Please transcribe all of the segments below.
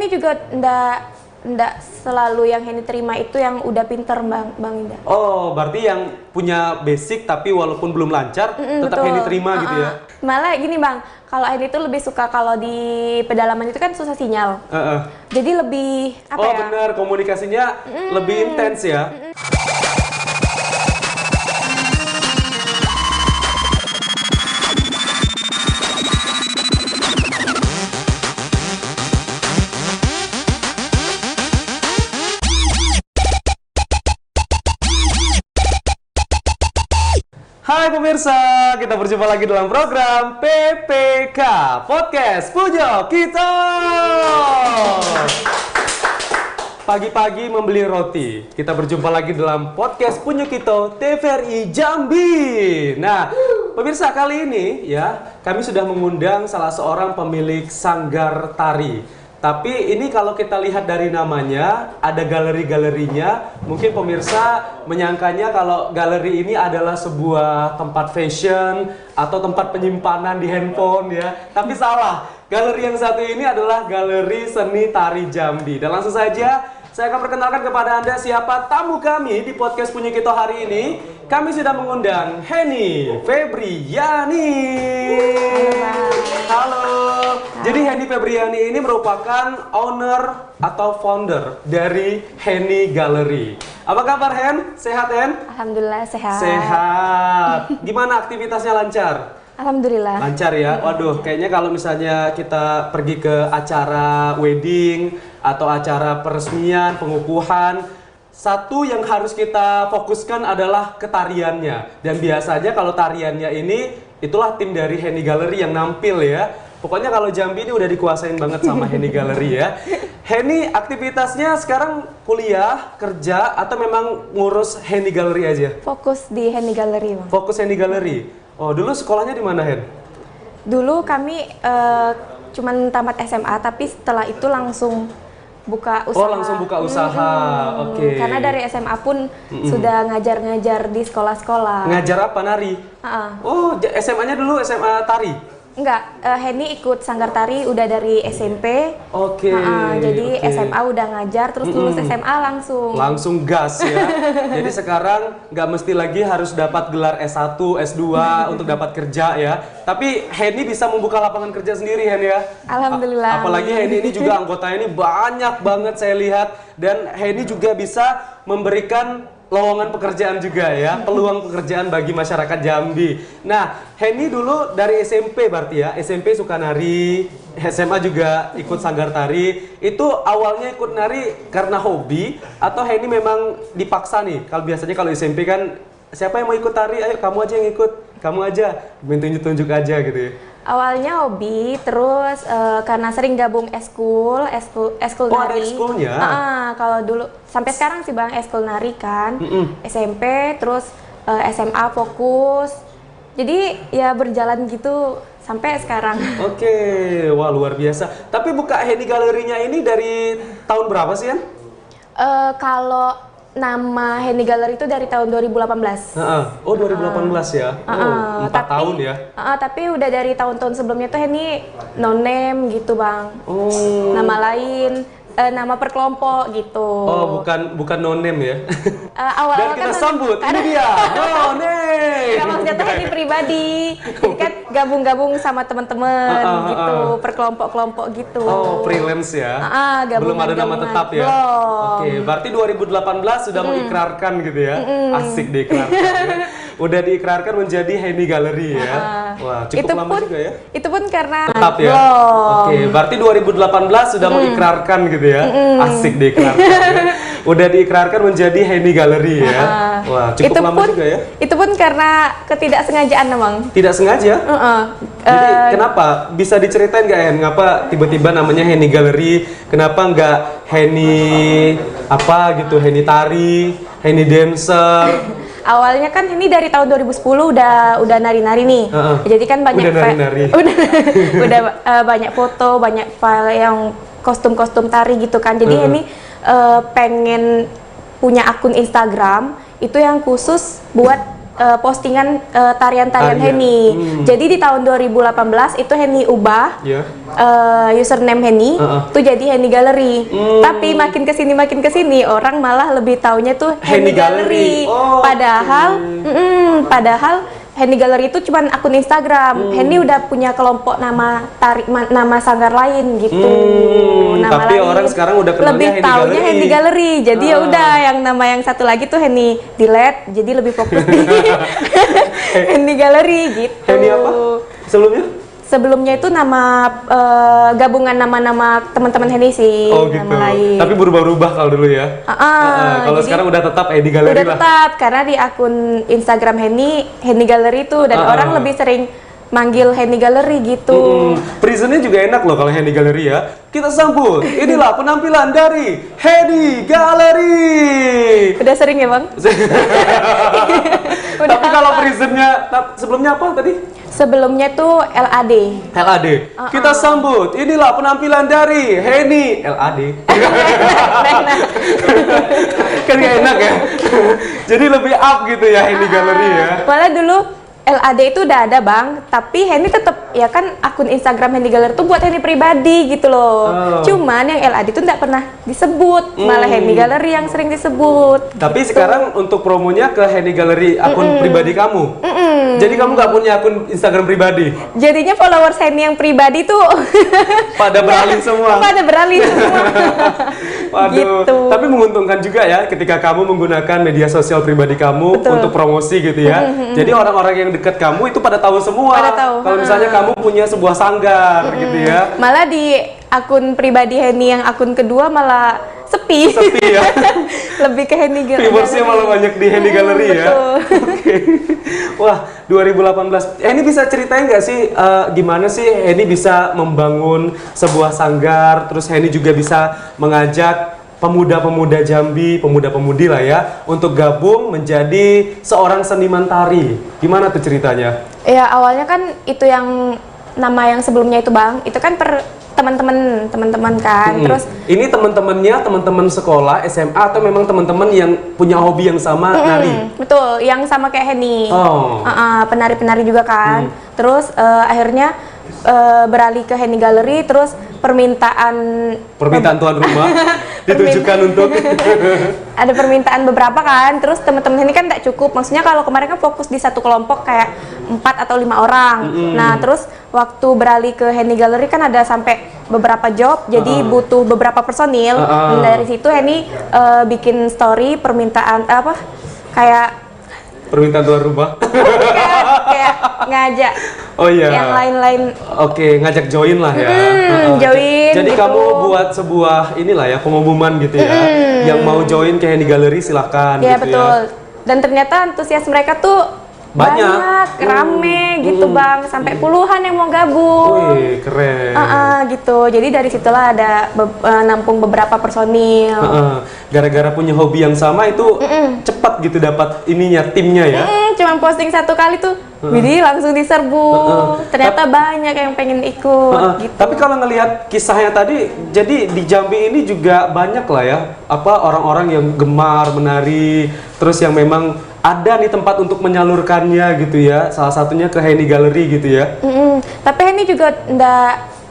Henny juga ndak selalu yang Henny terima itu yang udah pinter Bang Indah. Oh, berarti yang punya basic tapi walaupun belum lancar tetap betul. Henny terima gitu ya? Malah gini Bang, kalau Henny itu lebih suka kalau di pedalaman itu kan susah sinyal. Jadi lebih apa ya? Oh benar, komunikasinya lebih intens ya? Hai pemirsa, kita berjumpa lagi dalam program PPK Podcast Pujo Kito. Pagi-pagi membeli roti, kita berjumpa lagi dalam podcast Pujo Kito TVRI Jambi. Nah, pemirsa kali ini ya, kami sudah mengundang salah seorang pemilik sanggar tari. Tapi ini kalau kita lihat dari namanya, ada galeri-galerinya. Mungkin pemirsa menyangkanya kalau galeri ini adalah sebuah tempat fashion atau tempat penyimpanan di handphone ya. Tapi salah, galeri yang satu ini adalah Galeri Seni Tari Jambi. Dan langsung saja, saya akan perkenalkan kepada Anda siapa tamu kami di podcast Punya Kito hari ini. Kami sudah mengundang Henny Febriani. Halo. Jadi Henny Febriani ini merupakan owner atau founder dari Henny Gallery. Apa kabar Hen? Sehat Hen? Alhamdulillah sehat. Sehat. Gimana aktivitasnya lancar? Alhamdulillah. Lancar ya? Waduh, kayaknya kalau misalnya kita pergi ke acara wedding atau acara peresmian, pengukuhan, satu yang harus kita fokuskan adalah ketariannya. Dan biasanya kalau tariannya ini, itulah tim dari Henny Gallery yang nampil ya. Pokoknya kalau Jambi ini udah dikuasain banget sama Henny Gallery ya. Henny aktivitasnya sekarang kuliah, kerja, atau memang ngurus Henny Gallery aja? Fokus di Henny Gallery Bang. Fokus Henny Gallery. Oh, dulu sekolahnya di mana Hen? Dulu kami cuman tamat SMA, tapi setelah itu langsung buka usaha. Oh, langsung buka usaha. Oke. Karena dari SMA pun sudah ngajar-ngajar di sekolah-sekolah. Ngajar apa? Nari? Oh, SMA-nya dulu SMA tari? Enggak, Henny ikut sanggar tari udah dari SMP. Oke. Jadi SMA udah ngajar, terus lulus SMA langsung. Langsung gas ya. Jadi sekarang nggak mesti lagi harus dapat gelar S1, S2 untuk dapat kerja ya. Tapi Henny bisa membuka lapangan kerja sendiri Hen ya. Alhamdulillah. Apalagi Henny ini juga anggotanya ini banyak banget saya lihat. Dan Henny juga bisa memberikan lowongan pekerjaan juga ya, peluang pekerjaan bagi masyarakat Jambi. Nah, Henny dulu dari SMP berarti ya, SMP suka nari, SMA juga ikut sanggar tari. Itu awalnya ikut nari karena hobi atau Henny memang dipaksa nih? Kalau biasanya kalau SMP kan, siapa yang mau ikut tari? Ayo kamu aja yang ikut, kamu aja, main tunjuk-tunjuk aja gitu ya. Awalnya hobi, terus karena sering gabung eskul Oh, nari. ada ekskulnya? Kalau dulu, sampai sekarang sih Bang, eskul nari kan. SMP, terus SMA fokus. Jadi ya berjalan gitu sampai sekarang. Oke, wah luar biasa. Tapi buka Henny Gallery-nya ini dari tahun berapa sih Hen? Kalau nama Henny Gallery itu dari tahun 2018. Oh 2018 ya? Oh 4 tahun ya? Tapi udah dari tahun-tahun sebelumnya tuh Henny no name gitu Bang. Oh. Nama lain, nama per kelompok gitu. Oh bukan no name ya? Awal-awal Dan kita kan sambut, ini dia, no name! Gak maksudnya tuh Henny pribadi. Jadi kan gabung-gabung sama teman-teman gitu, per kelompok-kelompok gitu. Oh freelance ya? Belum ada nama tetap ya? Belum. Oke, berarti 2018 sudah mengikrarkan gitu ya? Asik diikrarkan ya? Udah diikrarkan menjadi Henny Gallery ya? Wah cukup itu lama pun, juga ya? Itu pun karena tetap ya? Oke, berarti 2018 sudah mengikrarkan gitu ya? Asik diikrarkan ya? Udah diikrarkan menjadi Henny Gallery ya? Wah cukup itu lama pun, juga ya? Itu pun karena ketidaksengajaan Bang. Tidak sengaja? Jadi kenapa? Bisa diceritain nggak Hen? Ngapa tiba-tiba namanya Henny Gallery? Kenapa nggak Henny apa gitu? Henny Tari, Henny Dancer? Awalnya kan ini dari tahun 2010 udah nari-nari nih. Jadi kan banyak udah nari-nari. udah banyak foto, banyak file yang kostum-kostum tari gitu kan. Jadi ini pengen punya akun Instagram itu yang khusus buat postingan tarian-tarian Tarian. Henny. Jadi di tahun 2018 itu Henny ubah Ya. username Henny tuh jadi Henny Gallery. Tapi makin kesini orang malah lebih taunya tuh Henny Gallery. Oh, padahal Henny Gallery itu cuman akun Instagram. Henny udah punya kelompok nama nama sanggar lain gitu. Nama tapi lain. orang sekarang udah kenalnya lebih Henny taunya Gallery. Henny Gallery. Jadi ya udah yang nama yang satu lagi tuh Henny delete. Jadi lebih fokus di Henny Gallery gitu. Henny apa? Sebelumnya? Sebelumnya itu nama gabungan nama-nama teman-teman Henny sih, Oh gitu. nama lain. Tapi berubah-ubah kalau dulu ya. Kalau jadi sekarang udah tetap Henny Gallery udah lah. tetap karena di akun Instagram Henny Gallery tuh dan orang lebih sering manggil Henny Gallery gitu. Prisonnya juga enak loh kalau Henny Gallery ya. Kita sambut. Inilah penampilan dari Henny Gallery. Udah sering ya bang? Tapi kalau prisonnya sebelumnya apa tadi? Sebelumnya tuh LAD. LAD. Kita sambut. Inilah penampilan dari Henny LAD. Kan gak enak ya. Jadi lebih up gitu ya Henny Gallery ya. Malah dulu LAD itu udah ada bang, tapi Henny tetap ya kan akun Instagram Henny Gallery tuh buat Henny pribadi gitu loh. Cuman yang LAD itu nggak pernah disebut, malah Henny Gallery yang sering disebut. Tapi sekarang untuk promonya ke Henny Gallery akun pribadi kamu. Jadi kamu nggak punya akun Instagram pribadi? Jadinya followers Henny yang pribadi tuh Pada beralih semua. pada beralih semua. Waduh. Gitu. Tapi menguntungkan juga ya ketika kamu menggunakan media sosial pribadi kamu untuk promosi gitu ya. Jadi orang-orang yang dekat kamu itu pada tahu semua. Pada tahu. Kalau misalnya kamu punya sebuah sanggar gitu ya. Malah di akun pribadi Henny yang akun kedua malah sepi. Sepi ya. Lebih ke Henny Gallery. Viewersnya malah banyak di Henny Gallery ya. Betul. Oke. Wah, 2018. Henny bisa ceritain nggak sih gimana sih Henny bisa membangun sebuah sanggar, terus Henny juga bisa mengajak pemuda-pemuda Jambi, pemuda-pemudi lah ya, untuk gabung menjadi seorang seniman tari. Gimana tuh ceritanya? Ya awalnya kan itu yang nama yang sebelumnya itu bang, itu kan teman-teman kan. Terus ini teman-temannya teman-teman sekolah SMA atau memang teman-teman yang punya hobi yang sama nari? betul, yang sama kayak Henny. Oh. Penari-penari juga kan. Terus akhirnya beralih ke Henny Gallery, terus permintaan tuan rumah ditujukan untuk ada permintaan beberapa kan, terus teman-teman ini kan tidak cukup, maksudnya kalau kemarin kan fokus di satu kelompok kayak 4 atau 5 orang. Nah terus waktu beralih ke Henny Gallery kan ada sampai beberapa job, jadi butuh beberapa personil. Dan dari situ Henny bikin story permintaan kayak permintaan tuan rumah. kayak ngajak yang lain-lain. Oke, ngajak join lah ya. Join Jadi gitu. kamu buat sebuah inilah ya, pengumuman gitu ya. Yang mau join ke Henny Gallery silahkan Ya gitu betul. ya. Dan ternyata antusias mereka tuh banyak, rame gitu bang, sampai puluhan yang mau gabung. Wih, keren. Gitu. Jadi dari situlah ada nampung beberapa personil. Gara-gara punya hobi yang sama itu cepat gitu dapat ininya, timnya ya. Cuman posting satu kali tuh, jadi langsung diserbu. Ternyata banyak yang pengen ikut. Gitu. Tapi kalau ngelihat kisahnya tadi, jadi di Jambi ini juga banyak lah ya, orang-orang yang gemar menari, terus yang memang ada nih tempat untuk menyalurkannya gitu ya. Salah satunya ke Henny Gallery gitu ya. Tapi Henny juga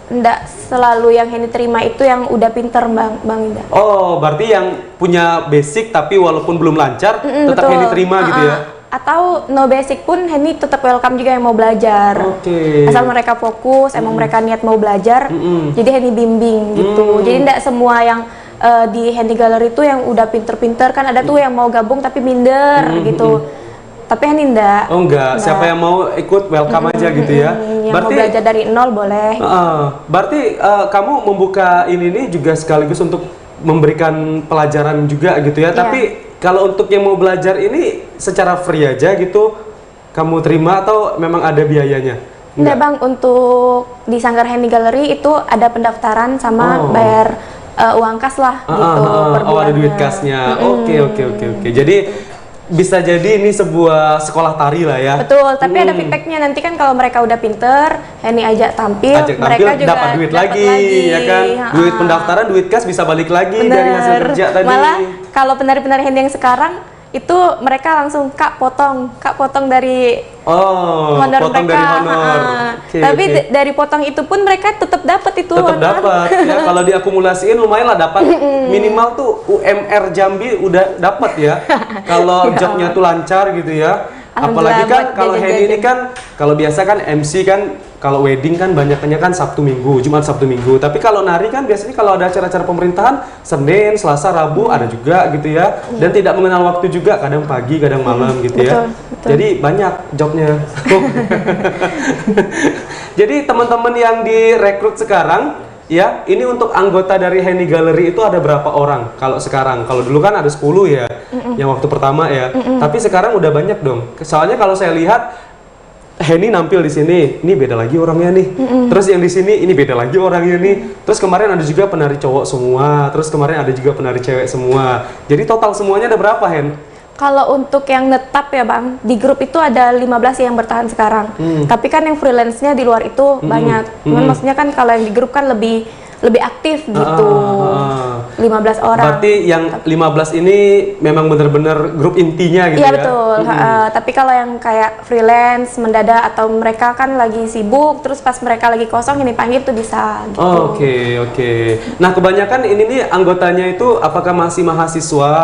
ndak selalu yang Henny terima itu yang udah pinter bang Indah. Oh, berarti yang punya basic tapi walaupun belum lancar tetap betul. Henny terima gitu ya. Atau no basic pun Henny tetap welcome juga yang mau belajar. Asal mereka fokus, emang mereka niat mau belajar, jadi Henny bimbing gitu. Jadi ndak semua yang di Henny Gallery itu yang udah pinter-pinter, kan ada tuh yang mau gabung tapi minder gitu. Tapi Henny enggak. Oh enggak, siapa yang mau ikut welcome aja gitu ya. Yang berarti mau belajar dari nol boleh. Berarti kamu membuka ini nih juga sekaligus untuk memberikan pelajaran juga gitu ya. Tapi kalau untuk yang mau belajar ini secara free aja gitu, kamu terima atau memang ada biayanya? Enggak bang, untuk di Sanggar Henny Gallery itu ada pendaftaran sama bayar uang kas lah gitu per bulannya. Ada duit kasnya. Oke. Jadi bisa jadi ini sebuah sekolah tari lah ya. Betul, tapi ada feedbacknya nanti kan kalau mereka udah pinter, Henny ajak tampil, mereka juga dapat duit lagi, ya kan? Duit pendaftaran, duit kas bisa balik lagi dari hasil kerja tadi. Malah kalau penari-penari Henny yang sekarang itu mereka langsung kak potong dari Oh, honor potong mereka. dari honor. Oke, Tapi oke. dari potong itu pun mereka tetap dapat itu Tetap honor. dapat ya. Kalau diakumulasiin lumayan lah dapat minimal tuh UMR Jambi udah dapat ya. Kalau jobnya tuh lancar gitu ya. Apalagi Alhamdulillah, kan buat kalau Henny ini jajan-jajan. kan kalau biasa kan MC kan kalau wedding kan banyaknya kan Sabtu Minggu, Jumat Sabtu Minggu. Tapi kalau nari kan biasanya kalau ada acara-acara pemerintahan Senin, Selasa, Rabu ada juga gitu ya. Dan tidak mengenal waktu juga, kadang pagi, kadang malam gitu ya. betul. Jadi banyak jobnya. Jadi teman-teman yang direkrut sekarang ya, ini untuk anggota dari Henny Gallery itu ada berapa orang kalau sekarang? Kalau dulu kan ada 10 ya, yang waktu pertama ya. Tapi sekarang udah banyak dong. Soalnya kalau saya lihat Henny nampil di sini, ini beda lagi orangnya nih. Terus yang di sini ini beda lagi orangnya nih. Terus kemarin ada juga penari cowok semua, terus kemarin ada juga penari cewek semua. Jadi total semuanya ada berapa, Hen? Kalau untuk yang netap ya Bang, di grup itu ada 15 yang bertahan sekarang. Tapi kan yang freelance-nya di luar itu banyak. Cuman maksudnya kan kalau yang di grup kan lebih aktif gitu. 15 orang. Berarti yang 15 ini memang benar-benar grup intinya gitu Iya ya? betul. Tapi kalau yang kayak freelance, mendadak atau mereka kan lagi sibuk, terus pas mereka lagi kosong ini panggil tuh bisa gitu. Oh, oke. Nah, kebanyakan ini nih anggotanya itu apakah masih mahasiswa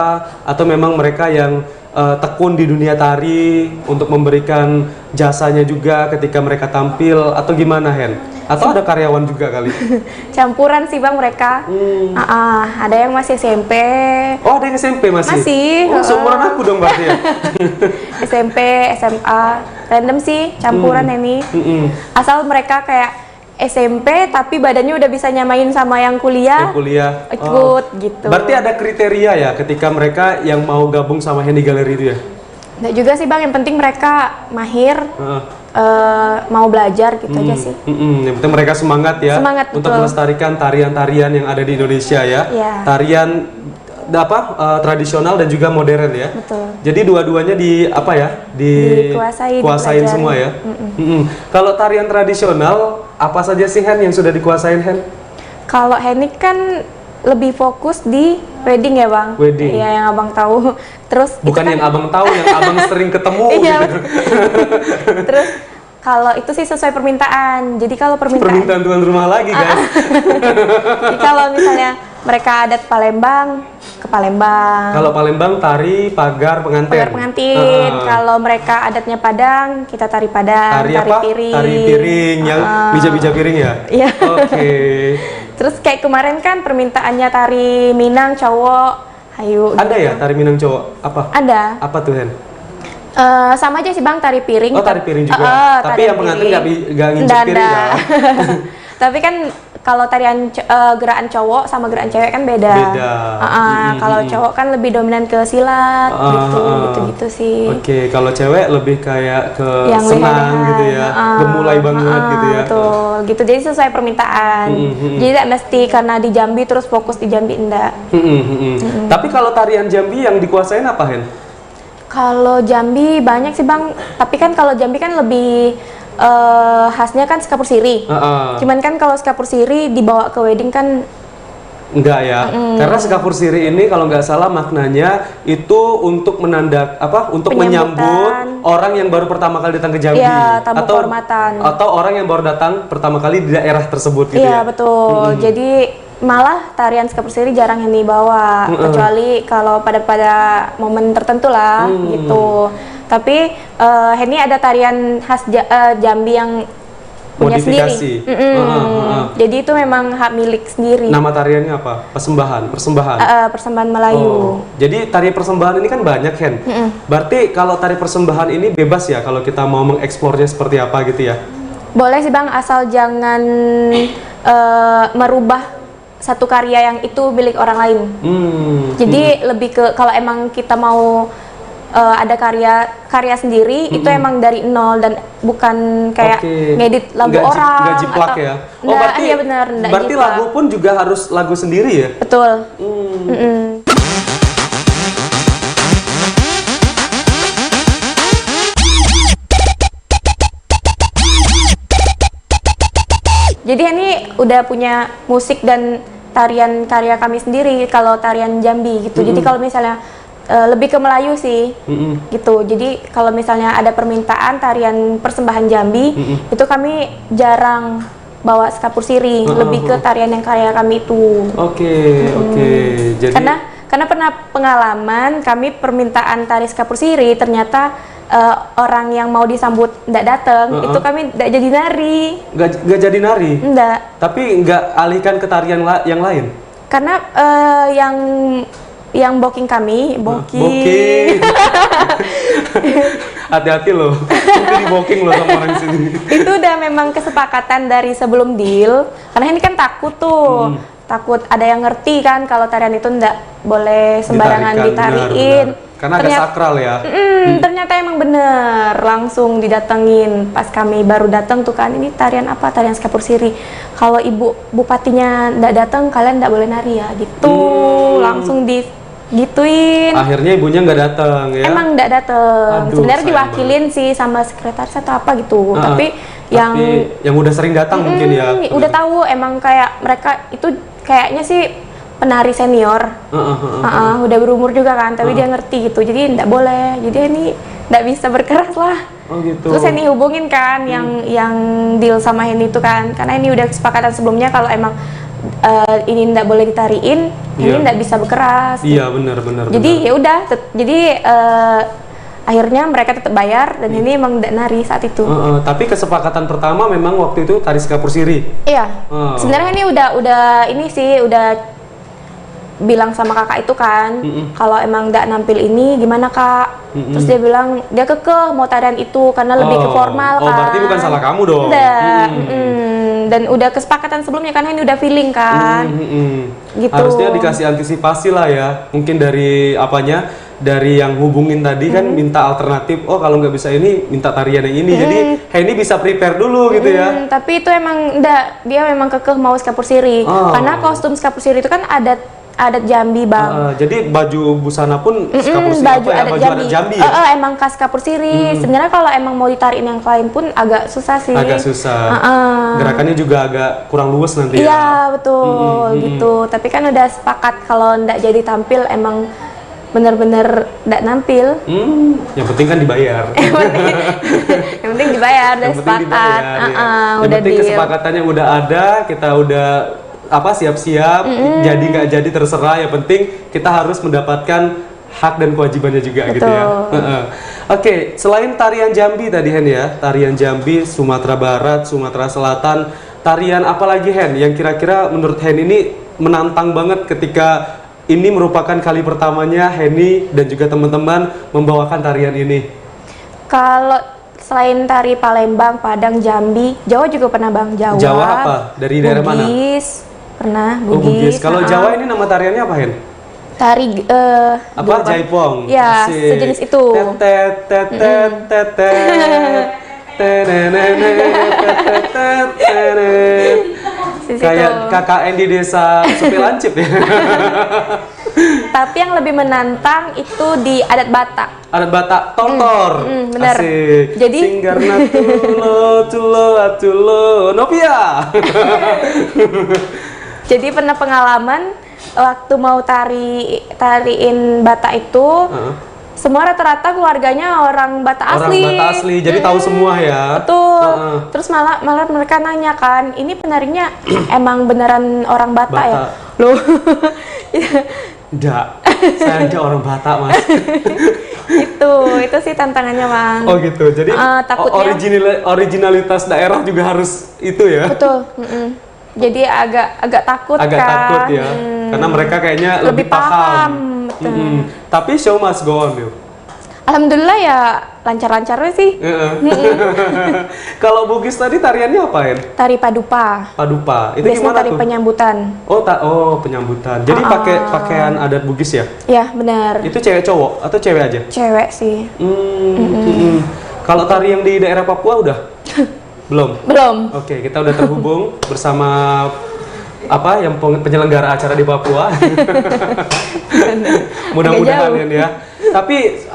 atau memang mereka yang tekun di dunia tari untuk memberikan jasanya juga ketika mereka tampil atau gimana, Hen? Atau ada karyawan juga kali? Campuran sih Bang mereka. Ada yang masih SMP. Oh, ada yang SMP masih? Masih. Oh, seumuran aku dong berarti ya? SMP, SMA, random sih campuran ini. Asal mereka kayak SMP tapi badannya udah bisa nyamain sama yang kuliah. Yang kuliah. Ikut gitu. Berarti ada kriteria ya ketika mereka yang mau gabung sama Henny Gallery itu ya? Nggak juga sih Bang, yang penting mereka mahir, mau belajar gitu aja sih. Yang penting mereka semangat ya Semangat, untuk betul. melestarikan tarian-tarian yang ada di Indonesia ya. Iya. Tarian tradisional dan juga modern ya. Betul. Jadi dua-duanya Dikuasai, dikuasain dipelajari. semua ya. Kalau tarian tradisional apa saja sih, Hen, yang sudah dikuasain, Hen? Kalau Henny kan lebih fokus di wedding ya Bang. Wedding. Iya yang Abang tahu. Terus itu Bukan kan- yang abang tahu, yang abang sering ketemu Iya. gitu. Terus kalau itu sih sesuai permintaan. Jadi kalau Permintaan tuan rumah lagi guys. Jadi kalau misalnya mereka adat Palembang, ke Palembang. Kalau Palembang tari, pagar, pengantin. Pagar pengantin. Kalau mereka adatnya Padang, kita tari Padang, Tari apa? piring. Tari piring, yang bija-bija piring ya? Iya. Oke. Terus kayak kemarin kan permintaannya tari Minang cowok, hayu. Ada ya tari Minang cowok? Apa? Ada. Apa tuh, Hen? Sama aja sih Bang, tari piring. Oh, tari piring juga. Tapi tari yang pengantin piring. nggak nginjek piring ya? Tapi kan kalau tarian gerakan cowok sama gerakan cewek kan beda. Beda. Kalau cowok kan lebih dominan ke silat gitu sih. Oke, kalau cewek lebih kayak ke Yang senang leher. gitu ya, gemulai banget gitu ya. Betul, gitu. Jadi sesuai permintaan. Jadi tidak mesti karena di Jambi terus fokus di Jambi, enggak. Tapi kalau tarian Jambi yang dikuasain apa, Hen? Kalau Jambi banyak sih Bang, tapi kan kalau Jambi kan lebih khasnya kan skapur siri. Cuman kan kalau skapur siri dibawa ke wedding kan Enggak ya, karena sekapur siri ini kalau nggak salah maknanya itu untuk untuk Penyambutan. menyambut orang yang baru pertama kali datang ke Jambi, Iya, tamu kehormatan. atau orang yang baru datang pertama kali di daerah tersebut gitu iya ya. betul. Jadi malah tarian skapur siri jarang yang dibawa, kecuali kalau pada momen tertentu lah gitu. Tapi Henny ada tarian khas Jambi yang punya Modifikasi. sendiri. Jadi itu memang hak milik sendiri. Nama tariannya apa? Persembahan. Persembahan Melayu. Oh, jadi tari persembahan ini kan banyak, Hen. Berarti kalau tari persembahan ini bebas ya kalau kita mau mengeksplornya seperti apa gitu ya? Boleh sih Bang, asal jangan merubah satu karya yang itu milik orang lain. Jadi lebih ke kalau emang kita mau ada karya sendiri itu emang dari nol dan bukan kayak ngedit lagu orang. Nggak jiplak atau, ya? Nggak, iya benar, nggak berarti jiplak. lagu pun juga harus lagu sendiri ya? Betul. Jadi ini udah punya musik dan tarian karya kami sendiri kalau tarian Jambi gitu. Jadi kalau misalnya lebih ke Melayu sih, gitu. Jadi kalau misalnya ada permintaan tarian persembahan Jambi, itu kami jarang bawa skapur siri, lebih ke tarian yang kayak kami itu. Oke. Jadi Karena pernah pengalaman kami permintaan tari skapur siri, ternyata orang yang mau disambut nggak datang, itu kami nggak jadi nari. nggak jadi nari. Nggak. Tapi nggak alihkan ke tarian yang lain. Karena yang booking kami, booking. Hati-hati loh, itu di booking loh sama orang sini. Itu udah memang kesepakatan dari sebelum deal. Karena ini kan takut tuh, takut ada yang ngerti kan kalau tarian itu nggak boleh sembarangan ditariin. Benar. Karena agak sakral ya. Ternyata emang bener, langsung didatengin pas kami baru datang tuh kan, ini tarian apa? Tarian skapur siri. Kalau ibu bupatinya nggak datang, kalian nggak boleh nari ya, gitu. Langsung digituin. Akhirnya ibunya nggak datang ya? Emang nggak datang. Aduh, Sebenarnya sayang diwakilin sih sama sekretaris atau apa gitu. Tapi yang udah sering datang mungkin ya. Udah tahu emang kayak mereka itu kayaknya sih penari senior. Udah berumur juga kan, tapi dia ngerti gitu. Jadi nggak boleh. Jadi ini nggak bisa berkeras lah. Oh gitu. Terus Henny hubungin kan yang deal sama Henny itu kan, karena ini udah kesepakatan sebelumnya kalau emang ini nggak boleh ditariin, ini nggak bisa berkeras. Iya benar. Jadi ya udah, jadi akhirnya mereka tetap bayar dan ini emang nggak nari saat itu. Tapi kesepakatan pertama memang waktu itu tari skapur siri. Iya. Sebenarnya ini udah ini sih udah bilang sama kakak itu kan, kalau emang nggak nampil ini gimana kak? Terus dia bilang dia kekeh mau tarian itu karena lebih ke formal kan. Oh berarti bukan salah kamu dong. Dan udah kesepakatan sebelumnya kan ini udah feeling kan. Gitu. Harusnya dikasih antisipasi lah ya. Mungkin dari apanya? Dari yang hubungin tadi kan minta alternatif. Oh kalau nggak bisa ini minta tarian yang ini. Jadi Henny bisa prepare dulu gitu ya. Tapi itu emang dia memang kekeh mau skapur siri. Karena kostum skapur siri itu kan adat Jambi bang. Jadi baju busana pun skapur siri, baju baju adat Jambi ya? Emang khas skapur siri. Sebenarnya kalau emang mau ditariin yang lain pun agak susah sih. Agak susah. Gerakannya juga agak kurang luwes nanti ya. Iya betul gitu. Tapi kan udah sepakat kalau ndak jadi tampil emang bener-bener ndak nampil. Yang penting kan dibayar. Yang penting dibayar, udah sepakat. Yang penting kesepakatannya udah ada, kita udah siap-siap, jadi nggak jadi terserah, yang penting kita harus mendapatkan hak dan kewajibannya juga. Betul. Gitu ya. Oke, selain tarian Jambi tadi Hen ya, tarian Jambi, Sumatera Barat, Sumatera Selatan, tarian apa lagi Hen yang kira-kira menurut Hen ini menantang banget ketika ini merupakan kali pertamanya Henny dan juga teman-teman membawakan tarian ini? Kalau selain tari Palembang, Padang, Jambi, Jawa juga pernah bang. Jawa apa? Dari daerah mana? Pernah, Bugis. Oh, Bugis. Kalau Jawa ini nama tariannya apa, Hen? Tari apa? Jaipong. Ya, sejenis itu. Kayak KKN di desa Supi Lancip ya. Tapi yang lebih menantang itu di adat Batak. Adat Batak, tortor. Bener. Asik. Jadi Singgarna tulo Novia. Jadi pernah pengalaman waktu mau tariin Batak itu, semua rata-rata keluarganya orang Batak asli. Orang Batak asli, jadi tahu semua ya. Betul. Terus malah mereka nanya kan, ini penarinya emang beneran orang Batak ya? Loh. Enggak, saya enggak orang Batak mas. itu sih tantangannya bang. Oh gitu, jadi takutnya originalitas daerah juga harus itu ya? Betul. Jadi agak takut agak kan. Takut ya, karena mereka kayaknya lebih paham. Tapi show must go on yuk. Alhamdulillah ya lancar-lancar sih. Kalau Bugis tadi tariannya apa ya? Tari Padupa. Padupa. Itu biasanya gimana tari tuh? Penyambutan. Oh penyambutan. Jadi pakai pakaian adat Bugis ya? Ya benar. Itu cewek cowok atau cewek aja? Cewek sih. Kalau tari yang di daerah Papua udah? Belum. Oke, kita udah terhubung bersama yang penyelenggara acara di Papua. Mudah-mudahan ya. Tapi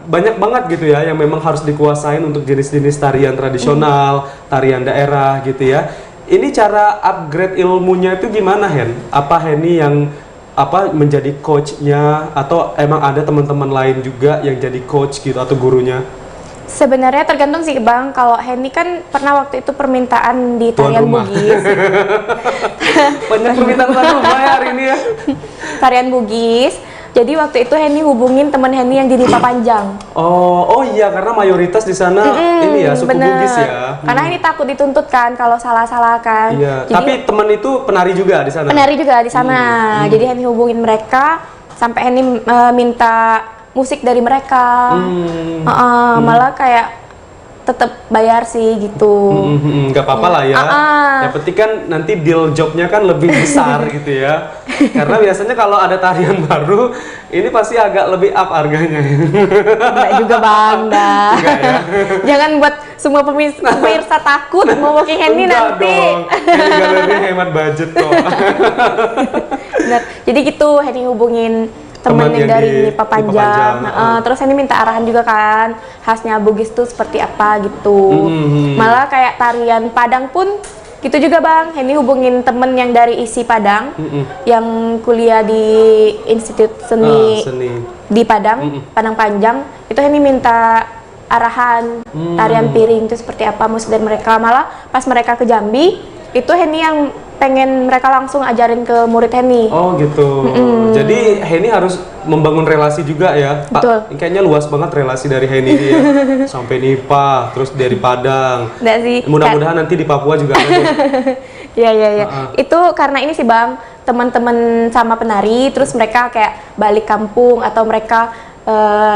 banyak banget gitu ya yang memang harus dikuasain untuk jenis-jenis tarian tradisional, tarian daerah gitu ya. Ini cara upgrade ilmunya itu gimana Hen? Apa Henny yang apa menjadi coachnya atau emang ada teman-teman lain juga yang jadi coach gitu atau gurunya? Sebenarnya tergantung sih Bang. Kalau Henny kan pernah waktu itu permintaan di Tuan tarian rumah. Bugis. Banyak permintaan tuan rumah ya hari ini ya. Tarian Bugis. Jadi waktu itu Henny hubungin teman Henny yang di Nipa Panjang. Oh iya, karena mayoritas di sana ini ya suku bener. Bugis ya. Karena Henny takut dituntut kan kalau salah-salah kan. Iya. Jadi, Tapi teman itu penari juga di sana. penari juga di sana. Jadi Henny hubungin mereka sampai Henny minta musik dari mereka. Malah kayak tetap bayar sih gitu. Nggak apa-apa lah ya. Yang penting kan nanti deal jobnya kan lebih besar gitu ya. Karena biasanya kalau ada tarian baru, ini pasti agak lebih up harganya. Enggak juga Bang, dah. Enggak ya? Jangan buat semua pemirsa takut mau booking Henny Enggak nanti. dong. Ini galeri hemat budget kok. Benar. Jadi gitu Henny hubungin temen yang dari Nipa Panjang. Terus Henny minta arahan juga kan, khasnya Bugis tuh seperti apa gitu. Malah kayak tarian Padang pun gitu juga Bang. Henny hubungin temen yang dari ISI Padang, yang kuliah di Institut Seni, di Padang, Padang Panjang. Itu Henny minta arahan tarian piring itu seperti apa musik dari mereka. Malah pas mereka ke Jambi, itu Henny yang pengen mereka langsung ajarin ke murid Henny. Oh gitu. Jadi Henny harus membangun relasi juga ya. Betul. Ini kayaknya luas banget relasi dari Henny ini ya. Sampai Nipa, terus dari Padang. Nggak sih. Mudah-mudahan nanti di Papua juga ada deh. Iya. Itu karena ini sih Bang, teman-teman sama penari, terus mereka kayak balik kampung atau mereka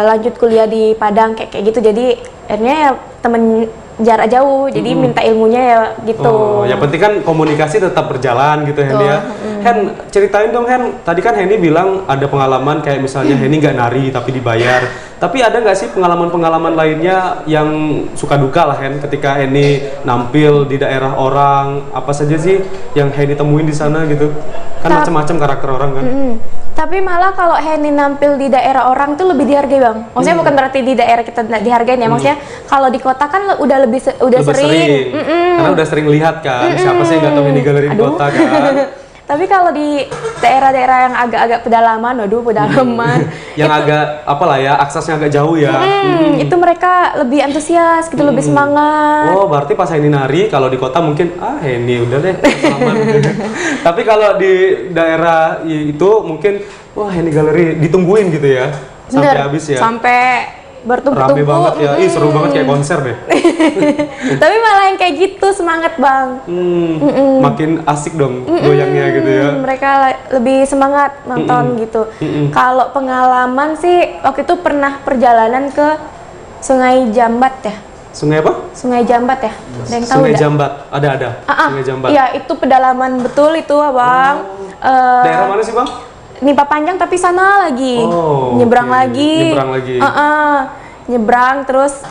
lanjut kuliah di Padang kayak gitu. Jadi akhirnya ya temen jarak jauh, jadi minta ilmunya ya gitu. Oh, yang penting kan komunikasi tetap berjalan gitu Henny ya. Hen, ceritain dong Hen, tadi kan Henny bilang ada pengalaman kayak misalnya Henny nggak nari tapi dibayar. Tapi ada nggak sih pengalaman-pengalaman lainnya yang suka duka lah Hen, ketika Henny nampil di daerah orang, apa saja sih yang Henny temuin di sana gitu? Kan macam-macam karakter orang kan. Tapi malah kalau Henny nampil di daerah orang tuh lebih dihargai Bang. Maksudnya bukan berarti di daerah kita nggak dihargain ya. Maksudnya kalau di kota kan udah lebih sering. Karena udah sering lihat kan. Siapa sih yang nggak tahu Henny Gallery di kota kan? Tapi kalau di daerah-daerah yang agak-agak pedalaman, yang agak apalah ya, aksesnya agak jauh ya. Itu mereka lebih antusias gitu, lebih semangat. Oh, berarti pas Henny nari, kalau di kota mungkin Henny udah deh aman. Tapi kalau di daerah itu mungkin wah Henny Gallery ditungguin gitu ya. Sampai Bener, habis ya. sampai bertumpuk-tumpuk. Rame banget ya. Ih, seru banget kayak konser deh. Tapi malah yang kayak gitu semangat Bang. Makin asik dong goyangnya gitu ya. Mereka lebih semangat nonton gitu. Kalau pengalaman sih waktu itu pernah perjalanan ke Sungai Jambat ya. Sungai apa? Sungai Jambat ya. Ada yang tahu Sungai nggak? Jambat. Ada. Sungai Jambat. Iya, itu pedalaman betul itu Abang. Daerah mana sih Bang? Nipa Panjang tapi sana lagi. Nyebrang lagi. Nyebrang terus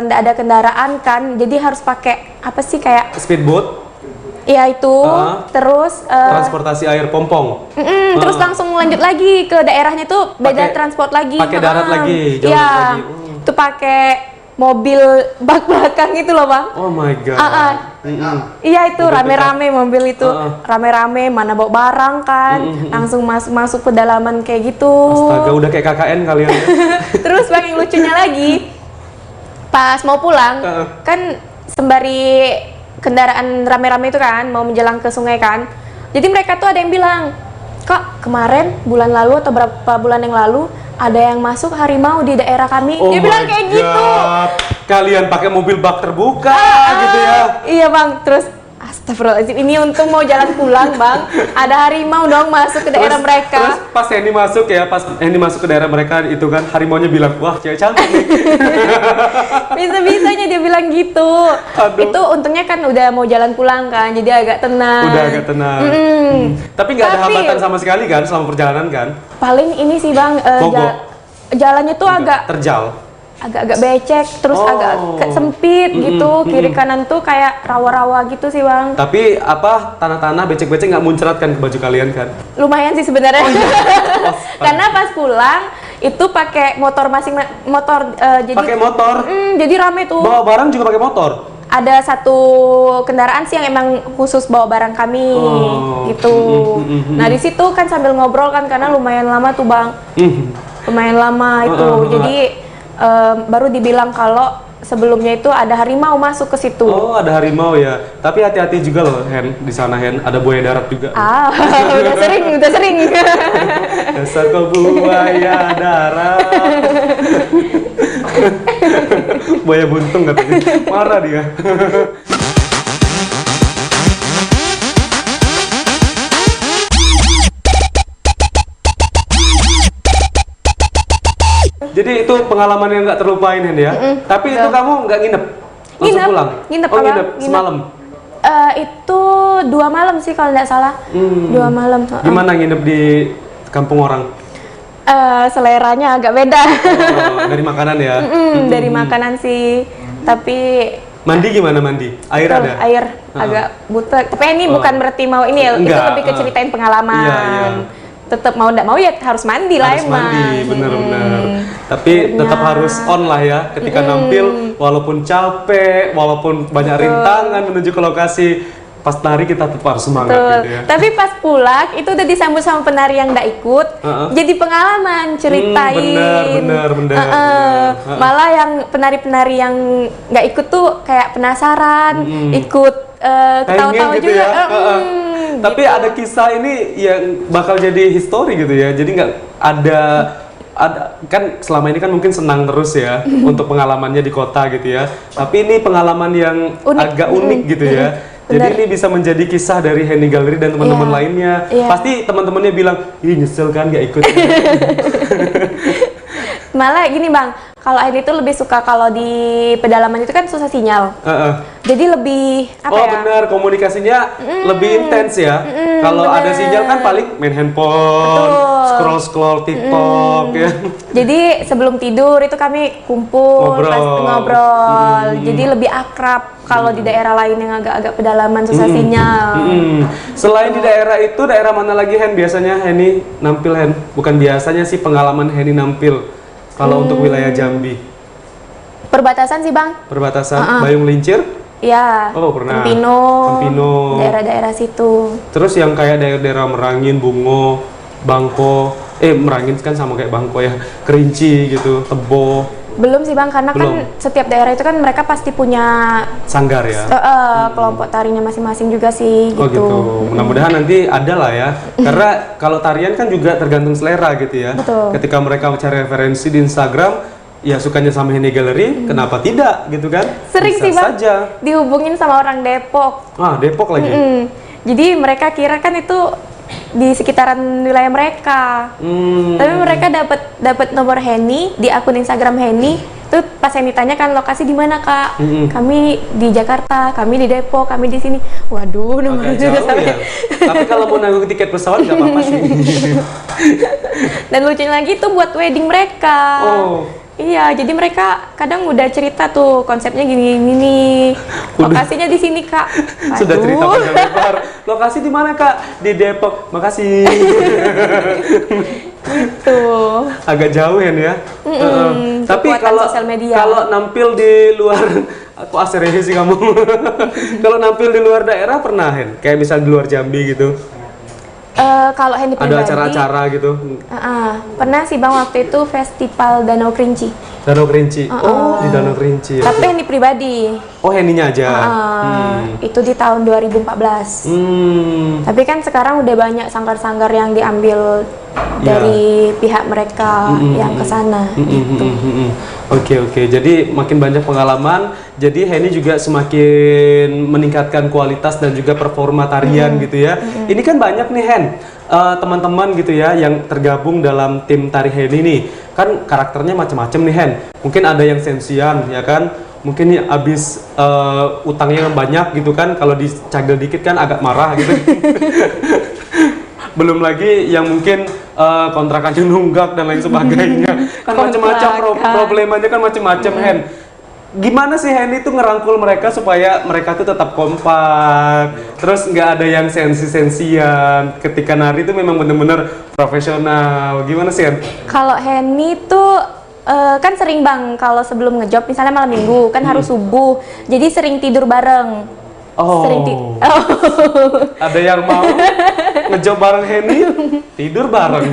nggak ada kendaraan kan. Jadi harus pakai apa sih kayak speedboat. Iya itu. Terus transportasi air pompong. Terus langsung lanjut lagi ke daerahnya tuh beda transport lagi. Pakai darat lagi, Iya. lagi. Itu pakai mobil bak belakang itu loh Bang. Oh my god. Iya itu rame-rame mobil itu, rame-rame mana bawa barang kan, langsung masuk pedalaman kayak gitu. Astaga, udah kayak KKN kalian ya. Terus Bang yang lucunya lagi, pas mau pulang kan sembari kendaraan rame-rame itu kan mau menjelang ke sungai kan, jadi mereka tuh ada yang bilang, Kak kemarin bulan lalu atau berapa bulan yang lalu ada yang masuk harimau di daerah kami. Dia bilang kayak gitu. Kalian pakai mobil bak terbuka gitu ya. Iya Bang, terus astagfirullahaladzim, ini untung mau jalan pulang Bang, ada harimau dong masuk ke daerah mereka. Terus pas Henny masuk ya, pas Henny masuk ke daerah mereka itu kan harimaunya bilang, wah cewek cantik nih. Bisa-bisanya dia bilang gitu. Aduh. Itu untungnya kan udah mau jalan pulang kan, jadi agak tenang. Udah agak tenang. Tapi nggak ada hambatan sama sekali kan selama perjalanan kan? Paling ini sih Bang, jalannya tuh agak terjal. Agak becek, terus agak sempit gitu, kiri kanan tuh kayak rawa-rawa gitu sih Bang. Tapi apa tanah-tanah becek-becek nggak muncrat kan ke baju kalian kan? Lumayan sih sebenarnya. Karena pas pulang itu pakai motor jadi pakai motor. Jadi rame tuh. Bawa barang juga pakai motor. ada satu kendaraan sih yang emang khusus bawa barang kami gitu. Nah di situ kan sambil ngobrol kan karena lumayan lama tuh Bang, lumayan lama itu. Jadi baru dibilang kalau sebelumnya itu ada harimau masuk ke situ. Oh, ada harimau ya. Tapi hati-hati juga loh, Hen. Di sana, Hen, ada buaya darat juga. Udah sering. Dasar kau buaya darat. Buaya buntung katanya. Marah dia. Jadi itu pengalaman yang nggak terlupain Hen ya. Tapi itu kamu nggak nginep? Langsung pulang? Nginep, oh, nginep semalam? Itu 2 malam sih kalau nggak salah. 2 malam. Gimana nginep di kampung orang? Seleranya agak beda. Dari makanan ya? Dari makanan sih. Tapi mandi gimana mandi? Air ada? Air agak butek. Tapi ini bukan berarti mau ini ya. Itu lebih ke ceritain pengalaman. Iya. Tetap mau nggak mau ya harus mandi lah harus emang. Mandi, bener-bener. Tapi tetap harus on lah ya ketika nampil, walaupun capek, walaupun banyak rintangan menuju ke lokasi, pas nari kita tetap harus semangat gitu ya. Tapi pas pulang itu udah disambut sama penari yang nggak ikut, jadi pengalaman ceritain. Bener. Malah yang penari-penari yang nggak ikut tuh kayak penasaran, ikut ketawa-tawa gitu juga. Ya. Tapi gitu. ada kisah ini yang bakal jadi histori gitu ya. Jadi nggak ada kan selama ini kan mungkin senang terus ya untuk pengalamannya di kota gitu ya. Tapi ini pengalaman yang agak unik gitu ya. Jadi ini bisa menjadi kisah dari Henny Gallery dan teman-teman lainnya. Pasti teman-temannya bilang, ih nyesel kan nggak ikut. Malah gini Bang, kalau Henny itu lebih suka kalau di pedalaman itu kan susah sinyal. Jadi lebih apa ya? Oh benar, komunikasinya lebih intens ya. Kalau ada sinyal kan paling main handphone, scroll TikTok ya. Jadi sebelum tidur itu kami kumpul, ngobrol. Jadi lebih akrab kalau di daerah lain yang agak-agak pedalaman susah sinyal. Selain di daerah itu, daerah mana lagi Hen biasanya Henny nampil Hen? Bukan biasanya sih pengalaman Henny nampil. Kalau untuk wilayah Jambi, perbatasan sih Bang. Perbatasan Bayung Lincir? Ya. Oh pernah. Kempino. Daerah-daerah situ. Terus yang kayak daerah-daerah Merangin, Bungo, Bangko, Merangin kan sama kayak Bangko ya, Kerinci gitu, Tebo. Belum sih Bang, karena kan setiap daerah itu kan mereka pasti punya sanggar ya. Kelompok tarinya masing-masing juga sih gitu. Oh gitu. Mudah-mudahan nanti ada lah ya. Karena kalau tarian kan juga tergantung selera gitu ya. Betul. Ketika mereka mencari referensi di Instagram, ya sukanya sama Henny Gallery, kenapa tidak gitu kan? Sering bisa sih Bang saja dihubungin sama orang Depok. Depok lagi. Jadi mereka kira kan itu di sekitaran wilayah mereka. Tapi mereka dapat nomor Henny di akun Instagram Henny. Tuh pas Henny tanya kan lokasi di mana Kak? Kami di Jakarta, kami di Depok, kami di sini. Waduh, nomornya jauh ya. Tapi kalau mau nanggung tiket pesawat nggak apa-apa sih. Dan lucunya lagi tuh buat wedding mereka. Iya, jadi mereka kadang udah cerita tuh konsepnya gini nih. Lokasinya di sini Kak. Sudah cerita panjang lebar. Lokasi di mana Kak? Di Depok. Makasih. Gitu. Agak jauh ya. Tapi kalau nampil di luar, aku aserinya sih kamu. Kalau nampil di luar daerah pernah Hen? Kayak misal di luar Jambi gitu. Kalau Henny pribadi ada acara-acara gitu. Pernah sih Bang waktu itu festival Danau Kerinci. Danau Kerinci. Di Danau Kerinci. Tapi Henny pribadi. Oh, Henny-nya aja. Itu di tahun 2014. Tapi kan sekarang udah banyak sanggar-sanggar yang diambil dari pihak mereka yang ke sana. Oke. Jadi makin banyak pengalaman. Jadi Henny juga semakin meningkatkan kualitas dan juga performa tarian gitu ya. Ini kan banyak nih Hen, teman-teman gitu ya yang tergabung dalam tim tari Henny nih. Kan karakternya macam-macam nih Hen. Mungkin ada yang sensian ya kan. Mungkin ya abis utangnya banyak gitu kan. Kalau dicagel dikit kan agak marah gitu. Belum lagi yang mungkin kontrakannya nunggak dan lain sebagainya. Kan macam-macam problemanya kan macam-macam Hen. Gimana sih Henny tuh ngerangkul mereka supaya mereka tuh tetap kompak, terus nggak ada yang sensi-sensian, ketika nari tuh memang bener-bener profesional. Gimana sih Hen? Kalau Henny tuh kan sering bang kalau sebelum ngejob misalnya malam minggu kan harus subuh, jadi sering tidur bareng. Oh. Ada yang mau ngejob bareng Henny, tidur bareng.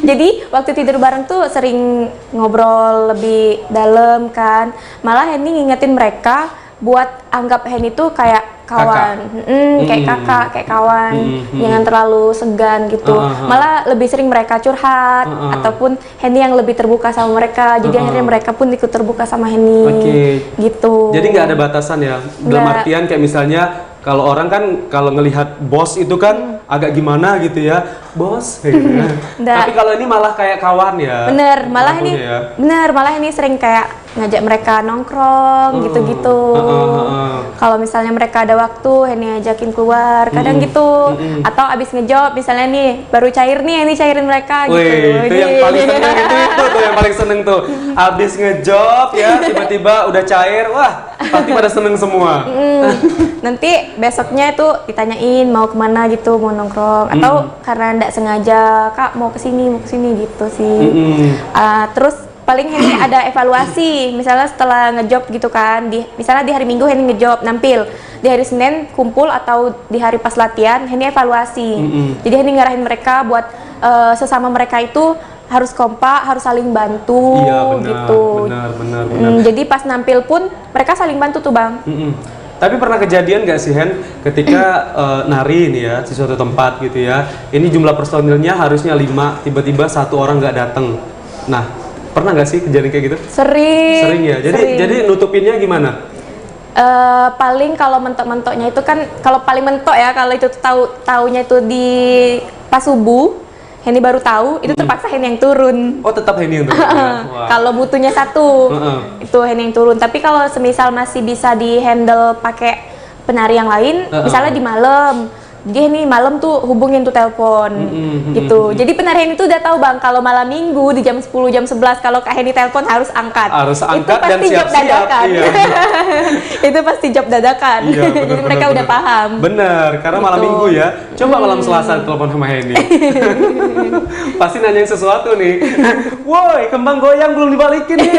Jadi waktu tidur bareng tuh sering ngobrol lebih dalam kan. Malah Henny ngingetin mereka buat anggap Henny tuh kayak kawan, kayak kakak, kayak kawan, jangan terlalu segan gitu. Malah lebih sering mereka curhat ataupun Henny yang lebih terbuka sama mereka. Jadi akhirnya mereka pun ikut terbuka sama Henny. Gitu. Jadi nggak ada batasan ya. Dalam artian kayak misalnya kalau orang kan kalau ngelihat bos itu kan agak gimana gitu ya, bos. Gitu. Tapi kalau ini malah kayak kawan ya. Bener, malah ini sering kayak ngajak mereka nongkrong gitu-gitu. Kalau misalnya mereka ada waktu, Henny ajakin keluar, kadang gitu. Atau abis ngejob, misalnya nih baru cair nih, Henny cairin mereka. Wih, gitu. itu yang paling seneng itu tuh yang paling seneng tuh. Abis ngejob ya, tiba-tiba udah cair, wah pasti pada seneng semua. Nanti besoknya itu ditanyain mau kemana gitu, mau nongkrong atau karena ndak sengaja kak mau kesini gitu sih. Terus paling Henny ada evaluasi, misalnya setelah ngejob gitu kan, misalnya di hari Minggu Henny ngejob nampil, di hari Senin kumpul atau di hari pas latihan Henny evaluasi. Jadi Henny ngarahin mereka buat sesama mereka itu harus kompak, harus saling bantu. Iya, benar, gitu. Benar. Jadi pas nampil pun mereka saling bantu tuh bang. Tapi pernah kejadian nggak sih Hen, ketika nari nih ya di suatu tempat gitu ya, ini jumlah personilnya harusnya 5, tiba-tiba satu orang nggak datang. Nah, pernah nggak sih kejadian kayak gitu? Sering ya. Jadi nutupinnya gimana? Paling kalau mentok-mentoknya itu kan, kalau paling mentok ya kalau itu taunya itu di pas subuh, Henny baru tahu, itu terpaksa Henny yang turun. Oh, tetap Henny yang turun. Kalau butuhnya satu, itu Henny yang turun. Tapi kalau semisal masih bisa di handle pakai penari yang lain, misalnya di malam, jadi Henny malam tuh hubungin tuh telepon, gitu. Jadi penari Henny tuh udah tahu bang, kalau malam minggu di jam 10, jam 11, kalau Kak Henny telepon harus angkat. Harus angkat itu pasti dan job dadakan. Iya. Itu pasti job dadakan. Iya, bener, jadi mereka udah paham. Bener, karena malam Gitu. minggu ya. Coba malam Selasa telepon sama Henny. Pasti nanyain sesuatu nih. Woi, kembang goyang belum dibalikin nih.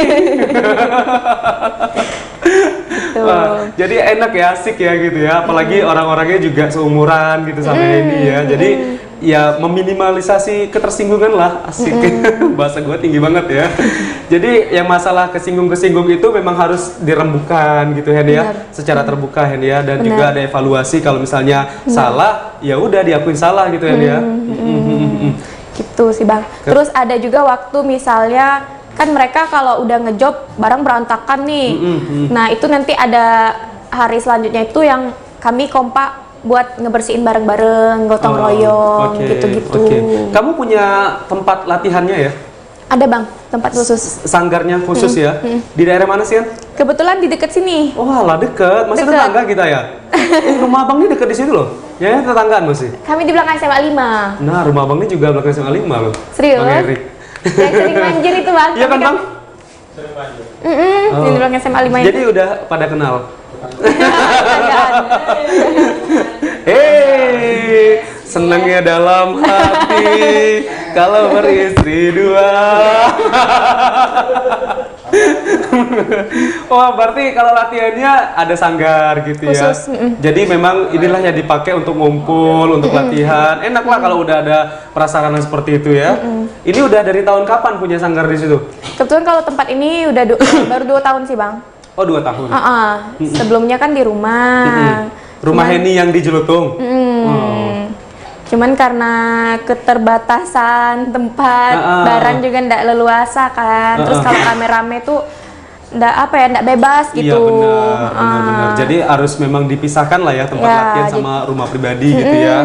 Wah, jadi enak ya, asik ya gitu ya. Apalagi orang-orangnya juga seumuran gitu sama Henny ya. Jadi ya meminimalisasi ketersinggungan lah, asik. Bahasa gue tinggi banget ya. Jadi yang masalah kesinggung-kesinggung itu memang harus dirembukan gitu Henny ya, secara terbuka Henny ya, dan juga ada evaluasi kalau misalnya salah, ya udah diakuin salah gitu Henny ya. Gitu sih bang. Terus ada juga waktu misalnya kan mereka kalau udah ngejob barang berantakan nih. Nah itu nanti ada hari selanjutnya itu yang kami kompak buat ngebersihin bareng-bareng, gotong royong, gitu-gitu. Kamu punya tempat latihannya ya? Ada bang, tempat khusus. Sanggarnya khusus ya? Di daerah mana sih, An? Kebetulan di deket sini. Oh alah, deket. Masih tetangga kita ya? Rumah abang ini deket di situ loh. Ya, tetanggaan masih. Kami di belakang SMA 5. Nah, rumah abang ini juga belakang SMA 5 loh. Serius? Bang Heri. Yang sering manjir itu bang. Iya kan bang? Sering banjir. Di belakang SMA 5 itu. Jadi udah pada kenal? Hei, senangnya dalam hati kalau beristri dua. Wah, berarti kalau latihannya ada sanggar gitu ya. Jadi memang inilah yang dipakai untuk ngumpul, untuk latihan. Enak lah kalau udah ada prasarana seperti itu ya. Ini udah dari tahun kapan punya sanggar di situ? Kebetulan kalau tempat ini udah baru 2 tahun sih bang. Oh, 2 tahun. Sebelumnya kan di rumah. Rumah Henny yang di Jelutung. Cuman karena keterbatasan tempat, barang juga ndak leluasa kan. Terus kalau rame-rame tuh ndak bebas gitu. Iya benar. Jadi harus memang dipisahkan lah ya tempat latihan sama rumah pribadi gitu ya.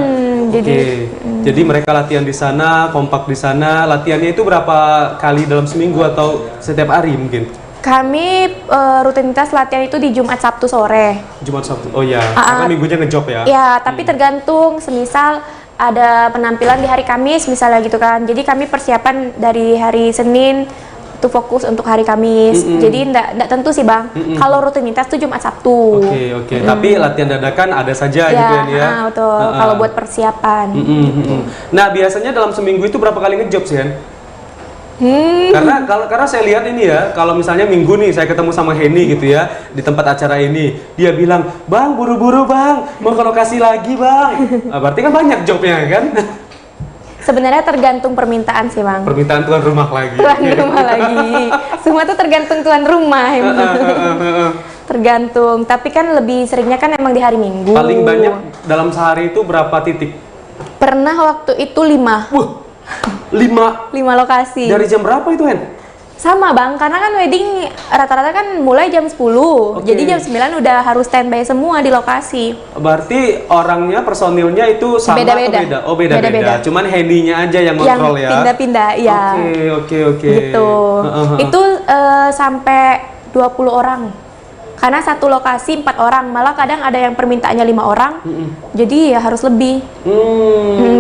Jadi mereka latihan di sana, kompak di sana. Latihannya itu berapa kali dalam seminggu atau setiap hari mungkin? Kami rutinitas latihan itu di Jumat Sabtu sore. Jumat Sabtu. Oh ya, karena minggunya ngejob ya. Ya, tapi tergantung semisal ada penampilan di hari Kamis misalnya gitu kan. Jadi kami persiapan dari hari Senin itu fokus untuk hari Kamis. Jadi ndak tentu sih bang. Kalau rutinitas tuh Jumat Sabtu. Oke. Tapi latihan dadakan ada saja gitu ya. Betul. Kalau buat persiapan. Nah biasanya dalam seminggu itu berapa kali ngejob sih Hen? Karena saya lihat ini ya, kalau misalnya minggu nih saya ketemu sama Henny gitu ya di tempat acara ini, dia bilang, "Bang, buru-buru bang, mau ke lokasi lagi bang." Nah, berarti kan banyak jobnya kan? Sebenarnya tergantung permintaan sih, Bang. Permintaan tuan rumah lagi. Tuan rumah lagi. Semua tuh tergantung tuan rumah. Tergantung. Tapi kan lebih seringnya kan emang di hari Minggu. Paling banyak dalam sehari itu berapa titik? Pernah waktu itu 5. Wah, 5 lokasi. dari jam berapa itu, Hen? Sama Bang, karena kan wedding rata-rata kan mulai jam 10. Oke. Jadi jam 9 udah harus standby semua di lokasi. Berarti orangnya, personilnya itu sama Beda-beda. atau beda? Oh, beda-beda. Cuman Henny-nya aja yang kontrol ya? Pindah-pindah, ya. Oke. Gitu. Itu sampai 20 orang. Karena satu lokasi 4 orang, malah kadang ada yang permintaannya 5 orang. Jadi ya harus lebih.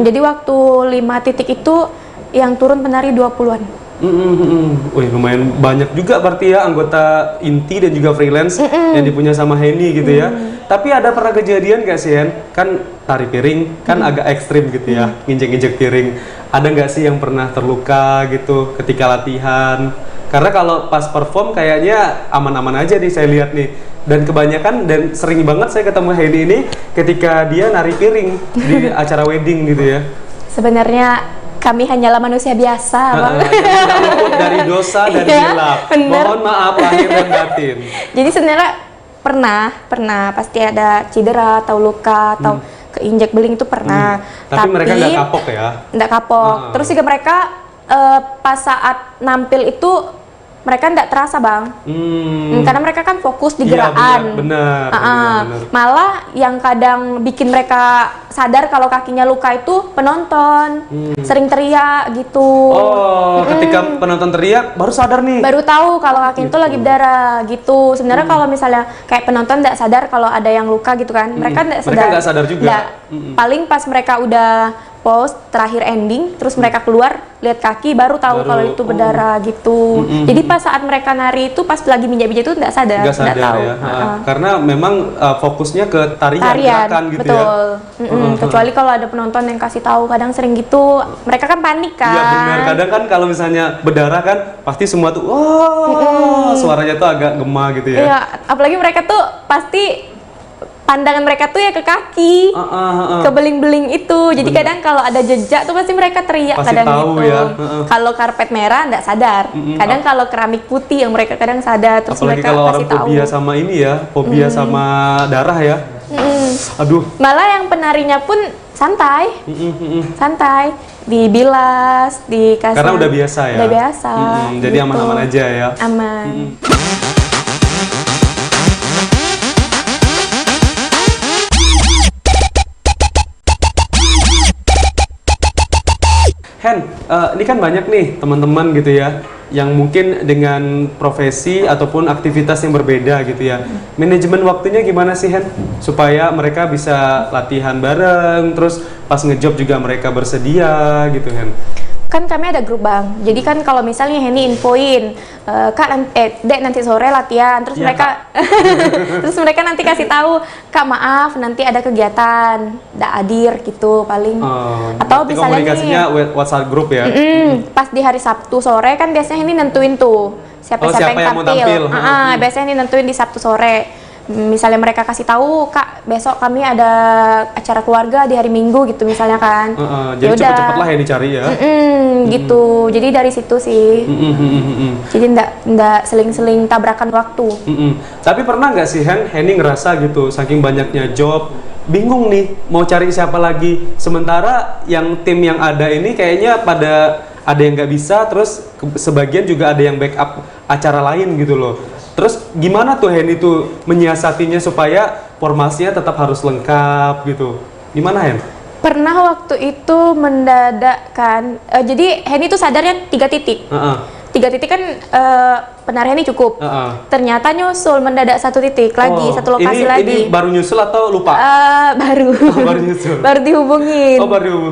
Jadi waktu 5 titik itu yang turun penari 20-an. Wih, lumayan banyak juga berarti ya anggota inti dan juga freelance yang dipunya sama Henny gitu ya. Tapi ada pernah kejadian gak sih, Hen? Kan tari piring kan agak ekstrim gitu ya, nginjek-nginjek piring. Ada nggak sih yang pernah terluka gitu ketika latihan? Karena kalau pas perform kayaknya aman-aman aja nih saya lihat nih. Dan kebanyakan dan sering banget saya ketemu Henny ini ketika dia nari piring di acara wedding gitu ya. Sebenarnya kami hanyalah manusia biasa, Bang. Tidak luput dari dosa dan Iya, hilaf. bener. Mohon maaf lahir dan batin. Jadi sebenarnya pernah pasti ada cedera atau luka atau keinjak beling itu pernah. Tapi mereka nggak kapok ya? Nggak kapok. Terus juga mereka pas saat nampil itu mereka nggak terasa, Bang. Karena mereka kan fokus di Iya, gerakan. benar. Malah yang kadang bikin mereka sadar kalau kakinya luka itu penonton. Sering teriak gitu. Oh, ketika penonton teriak baru sadar nih. Baru tahu kalau kaki itu lagi berdarah gitu. Sebenarnya kalau misalnya kayak penonton nggak sadar kalau ada yang luka gitu kan, mereka nggak sadar. Mereka nggak sadar juga. Nggak. Paling pas mereka udah pause terakhir ending, terus mereka keluar lihat kaki baru tahu kalau itu berdarah gitu. Jadi pas saat mereka nari itu pas lagi minjak-minjak itu nggak sadar, Nggak sadar tahu. ya. Karena memang fokusnya ke tarian gerakan gitu betul. ya. Kecuali kalau ada penonton yang kasih tahu, kadang sering gitu, mereka kan panik kan. Iya benar. Kadang kan kalau misalnya berdarah kan pasti semua tuh suaranya tuh agak gema gitu ya. Iya, apalagi mereka tuh pasti pandangan mereka tuh ya ke kaki, ke beling-beling itu. Jadi kadang kalau ada jejak tuh pasti mereka teriak Pasti kadang tahu gitu. ya. Kalau karpet merah nggak sadar. Kadang kalau keramik putih yang mereka kadang sadar, terus Apalagi mereka kalau orang kasih tahu. fobia sama ini ya, fobia sama darah ya. Aduh. Malah yang penarinya pun santai, santai, dibilas, dikasih. Karena udah biasa ya. Udah biasa. Jadi gitu. aman-aman aja ya. Aman. Hen, ini kan banyak nih teman-teman gitu ya, yang mungkin dengan profesi ataupun aktivitas yang berbeda gitu ya. Manajemen waktunya gimana sih, Hen? Supaya mereka bisa latihan bareng, terus pas ngejob juga mereka bersedia gitu, Hen. Kan kami ada grup, Bang. Jadi kan kalau misalnya Henny infoin, Kak, Dek nanti sore latihan, terus Iya, mereka terus mereka nanti kasih tahu, Kak maaf nanti ada kegiatan, nggak hadir gitu paling. Atau Berarti misalnya komunikasinya WhatsApp grup ya. pas di hari Sabtu sore kan biasanya Henny nentuin tuh siapa siapa yang mau tampil. Biasanya Henny nentuin di Sabtu sore. Misalnya mereka kasih tahu, Kak besok kami ada acara keluarga di hari Minggu gitu misalnya kan. Jadi Yaudah. cepet-cepet lah yang dicari ya. Gitu. Jadi dari situ sih. Jadi ndak seling-seling tabrakan waktu. Tapi pernah nggak sih Henny ngerasa gitu, saking banyaknya job, bingung nih mau cari siapa lagi. Sementara yang tim yang ada ini kayaknya pada ada yang nggak bisa, terus sebagian juga ada yang backup acara lain gitu loh. Terus gimana tuh Henny tuh menyiasatinya supaya formasinya tetap harus lengkap gitu? Gimana Hen? Pernah waktu itu mendadak kan, jadi Henny tuh sadarnya 3 titik. 3 titik kan penari Henny cukup. Ternyata nyusul mendadak 1 titik lagi, satu lokasi lagi. Ini baru nyusul atau lupa? Baru. Baru nyusul. Baru dihubungin.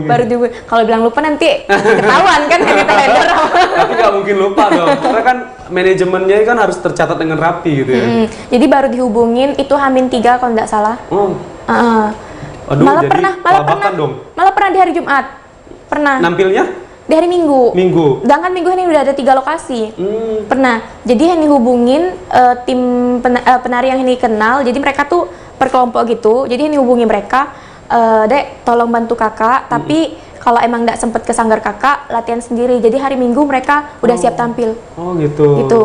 Baru dihubungin. Kalau bilang lupa nanti ketahuan kan Henny teledor. Tapi nggak mungkin lupa dong, karena kan manajemennya kan harus tercatat dengan rapi gitu ya. Jadi baru dihubungin itu H-3 kalau nggak salah. Aduh, malah jadi pernah kelabakan dong. malah pernah di hari Jumat. Pernah. Nampilnya? Di hari Minggu. Minggu. Sedangkan Minggu Henny udah ada 3 lokasi. Hmm. Pernah. Jadi Henny hubungin tim penari yang Henny kenal. Jadi mereka tuh per kelompok gitu. Jadi Henny hubungi mereka, Dek, tolong bantu kakak. Tapi kalau emang nggak sempet ke sanggar kakak, latihan sendiri. Jadi hari Minggu mereka udah siap tampil. Oh gitu. Gitu.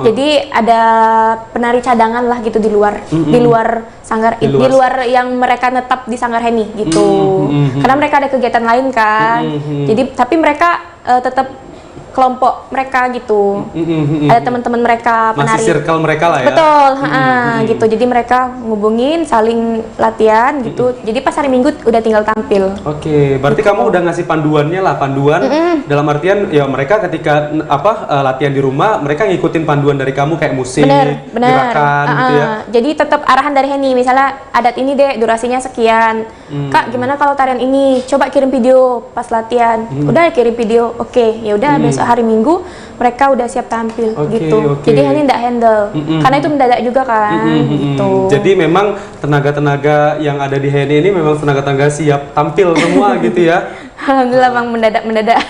Jadi ada penari cadangan lah gitu di luar sanggar, di luar yang mereka netap di sanggar Henny gitu. Karena mereka ada kegiatan lain kan. Jadi tapi mereka tetap kelompok mereka gitu. Ada teman-teman mereka penari. Masih circle mereka lah ya. Betul, gitu. Jadi mereka ngubungin, saling latihan gitu. Jadi pas hari Minggu udah tinggal tampil. Oke, berarti kamu udah ngasih panduannya lah, panduan dalam artian ya mereka ketika latihan di rumah, mereka ngikutin panduan dari kamu kayak musik, Bener. gerakan gitu ya. Jadi tetap arahan dari Henny, misalnya adat ini deh durasinya sekian. Kak, gimana kalau tarian ini? Coba kirim video pas latihan. Udah kirim video. Oke, ya udah besok hari Minggu mereka udah siap tampil gitu. Jadi Henny nggak handle. Karena itu mendadak juga kan gitu. Jadi memang tenaga-tenaga yang ada di Henny ini memang tenaga-tenaga siap tampil semua gitu ya. Alhamdulillah bang, mendadak.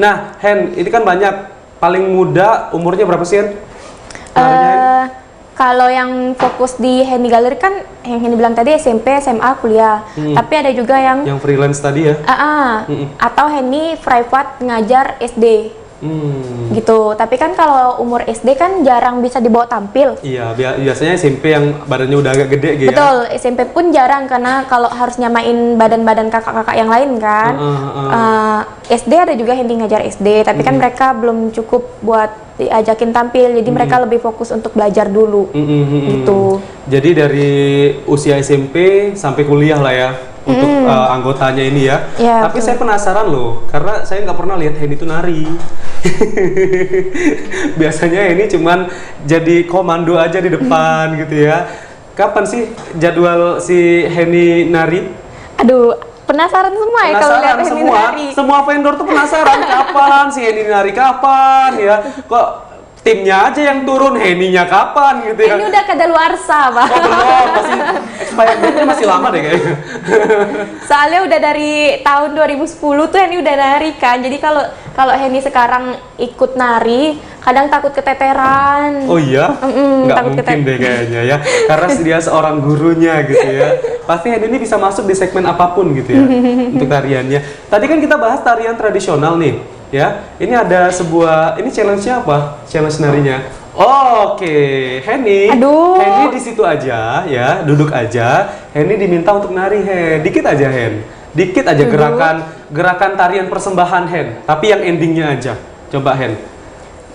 Nah, Hen, ini kan banyak. Paling muda umurnya berapa sih, Hen? Kalau yang fokus di Henny Gallery kan yang Henny bilang tadi SMP, SMA, kuliah. Tapi ada juga yang freelance tadi ya? Atau Henny private ngajar SD. Gitu. Tapi kan kalau umur SD kan jarang bisa dibawa tampil. Iya, biasanya SMP yang badannya udah agak gede gitu. Betul, SMP pun jarang karena kalau harus nyamain badan-badan kakak-kakak yang lain kan. SD ada juga Henny ngajar SD, tapi kan mereka belum cukup buat diajakin tampil, jadi mereka lebih fokus untuk belajar dulu. Gitu. Jadi dari usia SMP sampai kuliah lah ya untuk anggotanya ini ya. Tapi saya penasaran loh, karena saya nggak pernah lihat Henny itu nari. Biasanya ini cuman jadi komando aja di depan gitu ya. Kapan sih jadwal si Henny nari? Aduh, penasaran semua ya kalau lihat Henny nari. Semua vendor tuh penasaran kapan si Henny nari, kapan ya. Kok timnya aja yang turun, Henny-nya kapan gitu ya. Ini udah kadaluarsa, Pak. Oh belum, expired date-nya masih lama deh kayaknya. Soalnya udah dari tahun 2010 tuh Henny udah nari kan. Jadi kalau Henny sekarang ikut nari, kadang takut keteteran. Oh iya? Nggak mungkin deh kayaknya ya. Karena dia seorang gurunya gitu ya. Pasti Henny ini bisa masuk di segmen apapun gitu ya untuk tariannya. Tadi kan kita bahas tarian tradisional nih. Ya, ini ada ini challenge-nya apa? Challenge narinya. Oke, Henny. Henny di situ aja ya, duduk aja. Henny diminta untuk nari, Hen. Dikit aja, Hen. Dikit aja gerakan tarian persembahan, Hen. Tapi yang endingnya aja. Coba, Hen.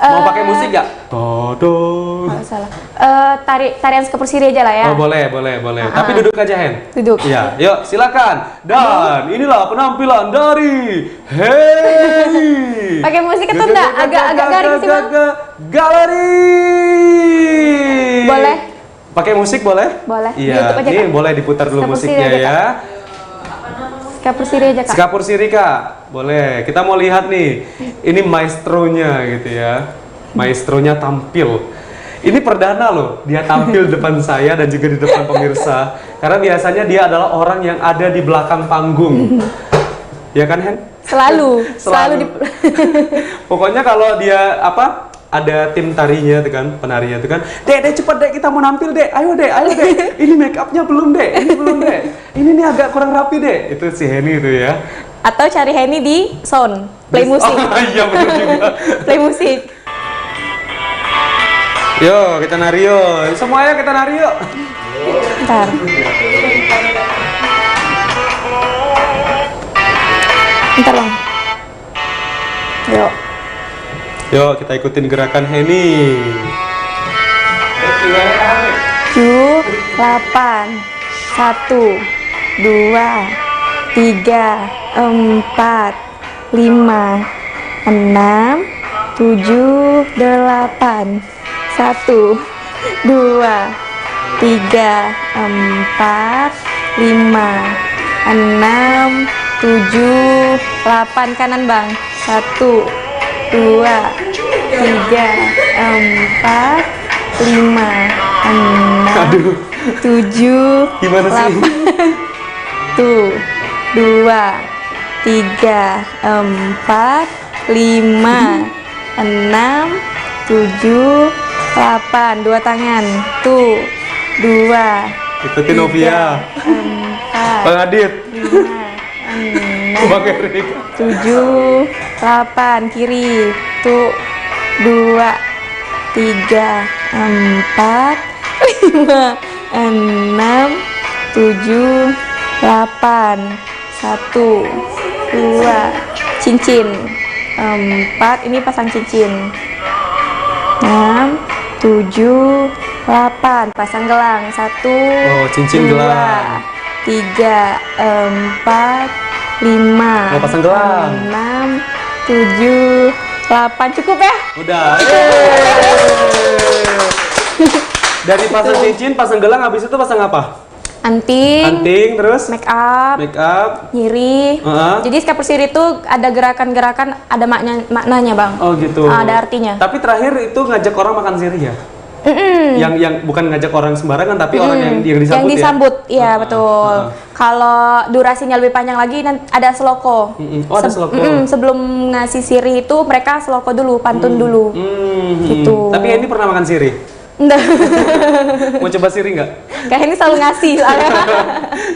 Mau pakai musik gak? Todo. Nggak salah. Tarian Sekapursiri aja lah ya. Oh, boleh. Tapi duduk aja, Hen. Duduk. Ya, yuk silakan. Dan inilah penampilan dari Henny. Pakai musik atau enggak? Agak garing sih, Bang. Gallery. Boleh. Pakai musik boleh? Boleh. Iya, ini boleh diputar dulu musiknya ya. Sekapursiri aja, Kak. Sekapursiri, Kak. Boleh. Kita mau lihat nih. Ini maestronya gitu ya. Maestronya tampil. Ini perdana loh. Dia tampil depan saya dan juga di depan pemirsa. Karena biasanya dia adalah orang yang ada di belakang panggung. Ya kan, Hen? Selalu. Pokoknya kalau dia ada tim tarinya tuh kan, penarinya tuh kan, Dek, cepet Dek, kita mau nampil Dek, ayo Dek, ini make upnya belum Dek, ini nih agak kurang rapi Dek, itu si Henny itu ya. Atau cari Henny di sound, play musik. Oh iya benar juga. Play musik. Yo, kita nari yuk, semuanya kita nari yuk. Bentar. Bang. Yuk, kita ikutin gerakan Henny. 7, 8, 1, 2, 3, 4, 5, 6, 7, 8, 1, 2, 3, 4, 5, 6, 7, 8 kanan Bang. 1, 2, 3, 4, 5, 6, 7, gimana sih? 8. Tuh, 2, 3, 4, 5, 6, 7, 8. Dua tangan. Tuh. 2, Ikutin Novia. 4, Bang Adit. 5, Bang Erik. 7, 8. Kiri. Tuh. 2, 3, 4, 5, 6, 7, 8. 1, 2. Cincin. 4. Ini pasang cincin. 6, 7, 8. Pasang gelang. 1, Oh, cincin 2, gelang. 3, 4, 5, Oh, pasang gelang. 6, 7, 8. Cukup ya? Udah. Dari pasang cincin, pasang gelang, habis itu pasang apa? Anting, Anting, terus make up, nyiri. Jadi scalper sirih itu ada gerakan-gerakan, ada maknanya bang. Oh gitu. Ada artinya. Tapi terakhir itu ngajak orang makan sirih ya? Yang bukan ngajak orang sembarangan, tapi orang yang disambut. Yang disambut, ya? iya betul. Kalau durasinya lebih panjang lagi, ada seloko. Oh ada seloko. Sebelum ngasih sirih itu mereka seloko dulu, pantun dulu. Gitu. Tapi ini pernah makan sirih? Mau coba sirih nggak? Kayak ini selalu ngasih soalnya.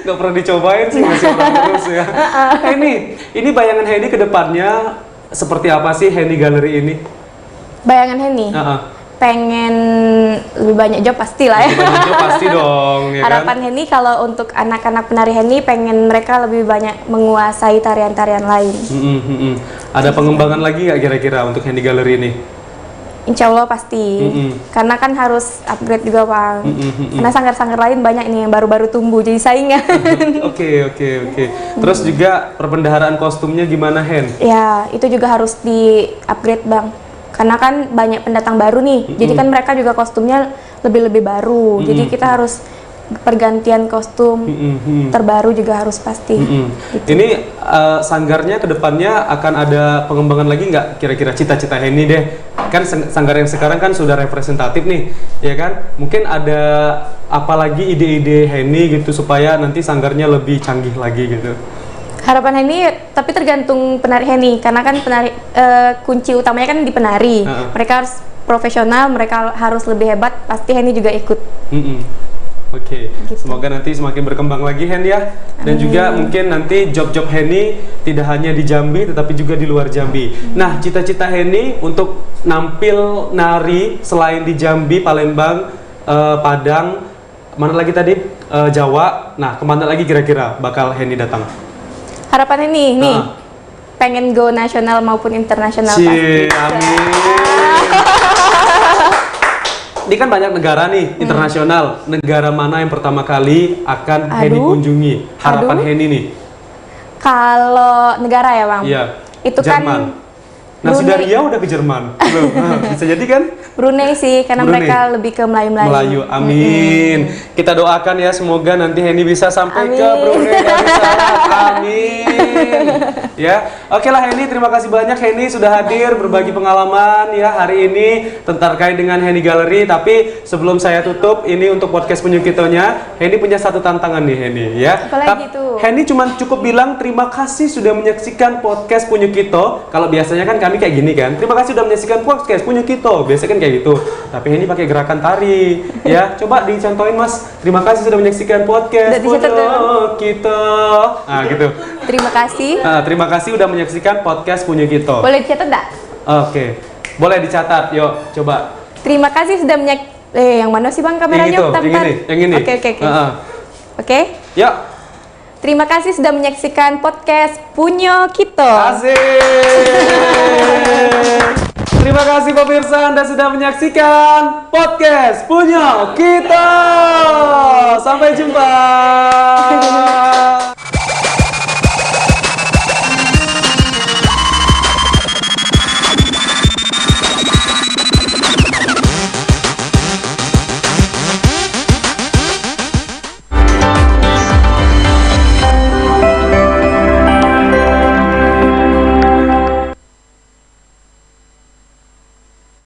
Nggak pernah dicobain sih, ngasih orang terus ya. Ini bayangan Henny ke depannya seperti apa sih Henny Gallery ini? Bayangan Henny? Pengen lebih banyak job pasti lah ya. Lebih banyak job pasti dong, ya Harapan kan? Henny kalau untuk anak-anak penari Henny pengen mereka lebih banyak menguasai tarian-tarian lain. Ada pengembangan lagi nggak kira-kira untuk Henny Gallery ini? Insya Allah pasti, karena kan harus upgrade juga bang. Karena sanggar-sanggar lain banyak nih yang baru-baru tumbuh, jadi saingan. Oke. Terus juga perbendaharaan kostumnya gimana Hen? Ya itu juga harus di upgrade bang, karena kan banyak pendatang baru nih, jadi kan mereka juga kostumnya lebih-lebih baru. Jadi kita harus pergantian kostum terbaru juga harus pasti. Gitu. Ini sanggarnya ke depannya akan ada pengembangan lagi nggak kira-kira cita-cita Henny deh? Kan sanggar yang sekarang kan sudah representatif nih, ya kan? Mungkin ada apa lagi ide-ide Henny gitu supaya nanti sanggarnya lebih canggih lagi gitu? Harapan Henny, tapi tergantung penari Henny, karena kan penari kunci utamanya kan di penari. Mereka harus profesional, mereka harus lebih hebat, pasti Henny juga ikut. Oke, Gitu. semoga nanti semakin berkembang lagi Hen ya. Dan juga mungkin nanti job-job Henny tidak hanya di Jambi tetapi juga di luar Jambi. Nah, cita-cita Henny untuk nampil nari selain di Jambi, Palembang, Padang, mana lagi tadi? Jawa. Nah, kemana lagi kira-kira bakal Henny datang? Harapan Henny nih, pengen go nasional maupun internasional pasti. Amin. Ini kan banyak negara nih, internasional. Negara mana yang pertama kali akan Henny kunjungi? Harapan Henny nih. Kalau negara ya bang? Iya. Itu Jerman. kan Nah, sudah Riau udah ke Jerman. Belum. Bisa jadi kan? Brunei sih, karena Brunei. mereka lebih ke Melayu-Melayu. Melayu. Amin. Kita doakan ya semoga nanti Henny bisa sampai ke Amin. Brunei Darussalam. Amin. Ya. Oke lah Henny, terima kasih banyak Henny sudah hadir berbagi pengalaman ya hari ini terkait dengan Henny Gallery. Tapi sebelum saya tutup ini untuk podcast Punyukitonya, Henny punya satu tantangan nih Henny ya. Apalagi tuh? Henny cuma cukup bilang terima kasih sudah menyaksikan podcast Punyukito. Kalau biasanya kan kami kayak gini kan, terima kasih sudah menyaksikan podcast Punyukito. Biasanya kan kayak gitu. Tapi Henny pakai gerakan tari ya. Coba dicontohin Mas. Terima kasih sudah menyaksikan podcast Punyukito. Nah gitu. Terima kasih. Terima kasih udah menyaksikan podcast Punyukito. Boleh dicatat enggak? Oke. Boleh dicatat. Yuk, coba. Terima kasih sudah yang mana sih bang kameranya? Yang itu, yang ini. Oke. Oke. Yuk. Terima kasih sudah menyaksikan podcast Punyukito. Asik. Terima kasih pemirsa Anda sudah menyaksikan podcast Punyukito. Sampai jumpa.